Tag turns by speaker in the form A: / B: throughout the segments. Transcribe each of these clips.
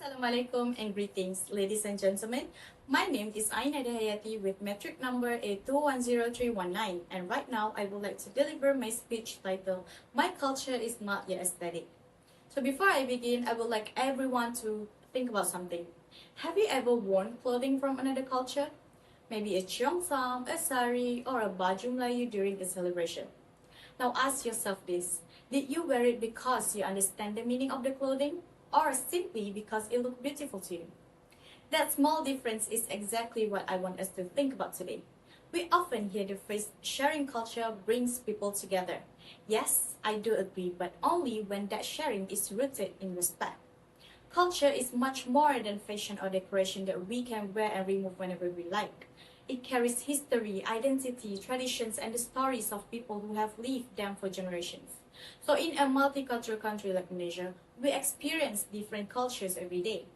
A: Assalamualaikum and greetings, ladies and gentlemen. My name is Aina Dahayati with metric number A210319, and right now I would like to deliver my speech titled My Culture is Not Your Aesthetic. So before I begin, I would like everyone to think about something. Have you ever worn clothing from another culture? Maybe a cheongsam, a sari, or a baju Melayu during a celebration. Now ask yourself this: did you wear it because you understand the meaning of the clothing, or simply because it looked beautiful to you? That small difference is exactly what I want us to think about today. We often hear the phrase sharing culture brings people together. Yes, I do agree, but only when that sharing is rooted in respect. Culture is much more than fashion or decoration that we can wear and remove whenever we like. It carries history, identity, traditions, and the stories of people who have lived them for generations. So, in a multicultural country like Malaysia, we experience different cultures every day.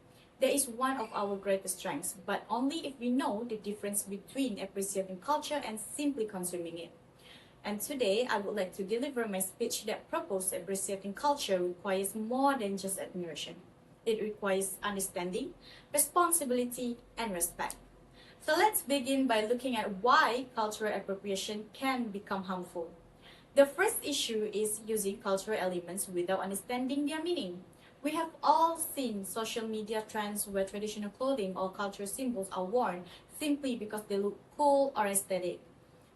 A: That is one of our greatest strengths, but only if we know the difference between appreciating culture and simply consuming it. And today, I would like to deliver my speech that proposes appreciating culture requires more than just admiration. It requires understanding, responsibility, and respect. So let's begin by looking at why cultural appropriation can become harmful. The first issue is using cultural elements without understanding their meaning. We have all seen social media trends where traditional clothing or cultural symbols are worn simply because they look cool or aesthetic.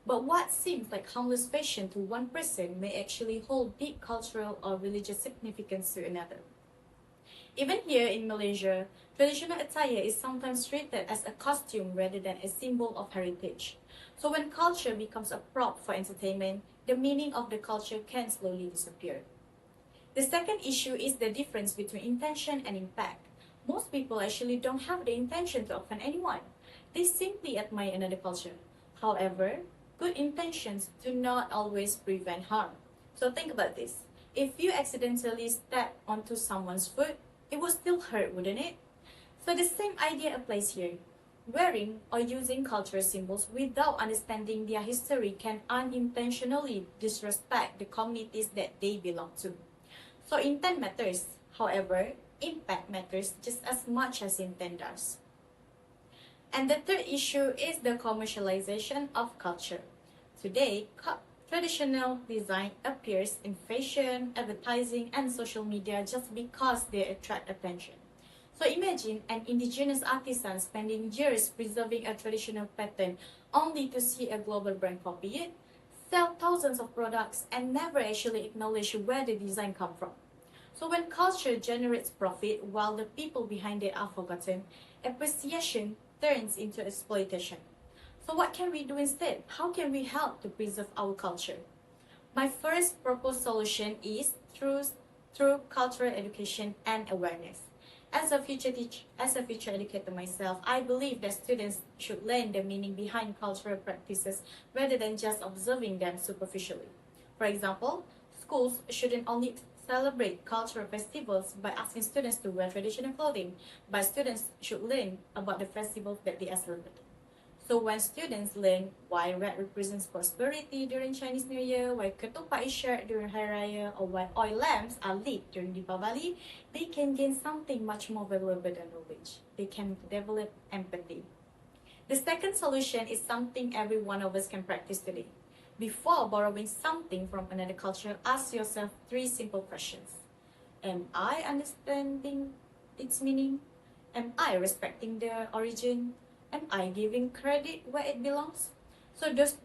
A: But what seems like harmless fashion to one person may actually hold deep cultural or religious significance to another. Even here in Malaysia, traditional attire is sometimes treated as a costume rather than a symbol of heritage. So when culture becomes a prop for entertainment, the meaning of the culture can slowly disappear. The second issue is the difference between intention and impact. Most people actually don't have the intention to offend anyone. They simply admire another culture. However, good intentions do not always prevent harm. So think about this. If you accidentally step onto someone's foot, it would still hurt, wouldn't it? So the same idea applies here. Wearing or using cultural symbols without understanding their history can unintentionally disrespect the communities that they belong to. So intent matters. However, impact matters just as much as intent does. And the third issue is the commercialization of culture. Today, traditional design appears in fashion, advertising, and social media just because they attract attention. So imagine an indigenous artisan spending years preserving a traditional pattern only to see a global brand copy it, sell thousands of products, and never actually acknowledge where the design come from. So when culture generates profit while the people behind it are forgotten, appreciation turns into exploitation. So what can we do instead? How can we help to preserve our culture? My first proposed solution is through cultural education and awareness. As a future educator myself, I believe that students should learn the meaning behind cultural practices rather than just observing them superficially. For example, schools shouldn't only celebrate cultural festivals by asking students to wear traditional clothing, but students should learn about the festivals that they are celebrating. So when students learn why red represents prosperity during Chinese New Year, why ketupat is shared during Hari Raya, or why oil lamps are lit during Deepavali, they can gain something much more valuable than knowledge. They can develop empathy. The second solution is something every one of us can practice today. Before borrowing something from another culture, ask yourself three simple questions. Am I understanding its meaning? Am I respecting the origin? Am I giving credit where it belongs? So those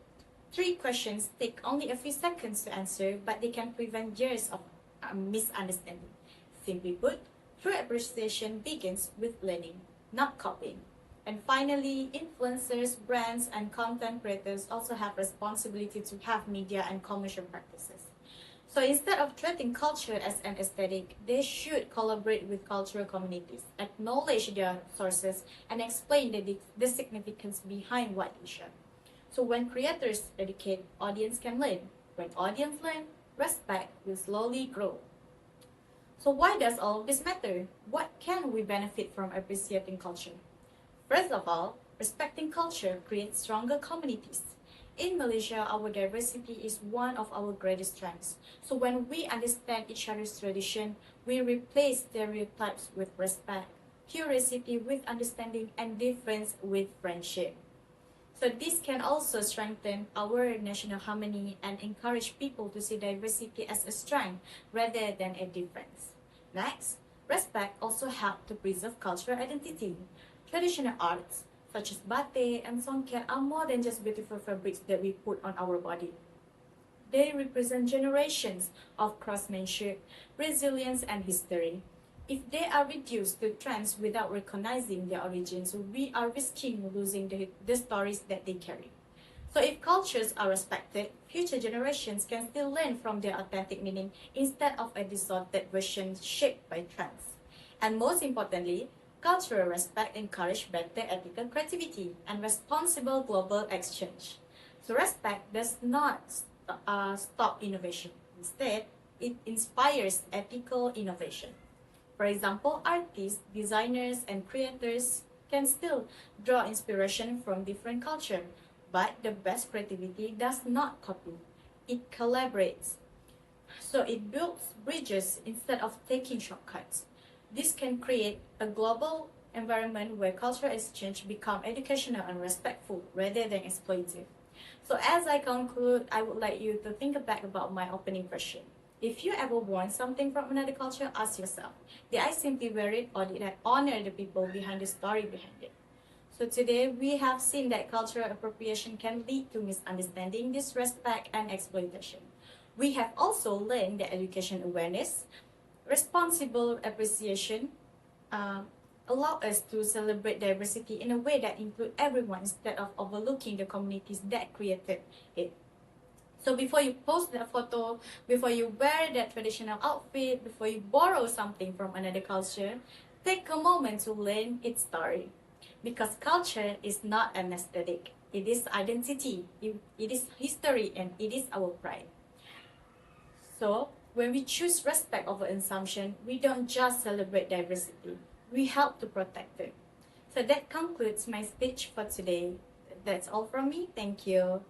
A: three questions take only a few seconds to answer, but they can prevent years of misunderstanding. Simply put, true appreciation begins with learning, not copying. And finally, influencers, brands, and content creators also have responsibility to have media and commercial practices. So instead of treating culture as an aesthetic, they should collaborate with cultural communities, acknowledge their sources, and explain the significance behind what they share. So when creators educate, audience can learn. When audience learn, respect will slowly grow. So why does all of this matter? What can we benefit from appreciating culture? First of all, respecting culture creates stronger communities. In Malaysia, our diversity is one of our greatest strengths. So when we understand each other's tradition, we replace stereotypes with respect. curiosity with understanding, and difference with friendship. So this can also strengthen our national harmony and encourage people to see diversity as a strength rather than a difference. Next, respect also helps to preserve cultural identity. Traditional arts such as batik and songket are more than just beautiful fabrics that we put on our body. They represent generations of craftsmanship, resilience, and history. If they are reduced to trends without recognizing their origins, we are risking losing the stories that they carry. So, if cultures are respected, future generations can still learn from their authentic meaning instead of a distorted version shaped by trends. And most importantly, cultural respect encourages better ethical creativity and responsible global exchange. So, respect does not stop innovation. Instead, it inspires ethical innovation. For example, artists, designers, and creators can still draw inspiration from different cultures, but the best creativity does not copy. It collaborates. So it builds bridges instead of taking shortcuts. This can create a global environment where cultural exchange become educational and respectful rather than exploitative. So as I conclude, I would like you to think back about my opening question. If you ever worn something from another culture, ask yourself, did I simply wear it or did I honor the people behind the story behind it? So today we have seen that cultural appropriation can lead to misunderstanding, disrespect, and exploitation. We have also learned that education awareness, responsible appreciation, uh, allow us to celebrate diversity in a way that include everyone instead of overlooking the communities that created it. So before you post that photo, before you wear that traditional outfit, before you borrow something from another culture, take a moment to learn its story. Because culture is not an aesthetic. It is identity, it is history, and it is our pride. So, when we choose respect over assumption, we don't just celebrate diversity, we help to protect it. So that concludes my speech for today. That's all from me. Thank you.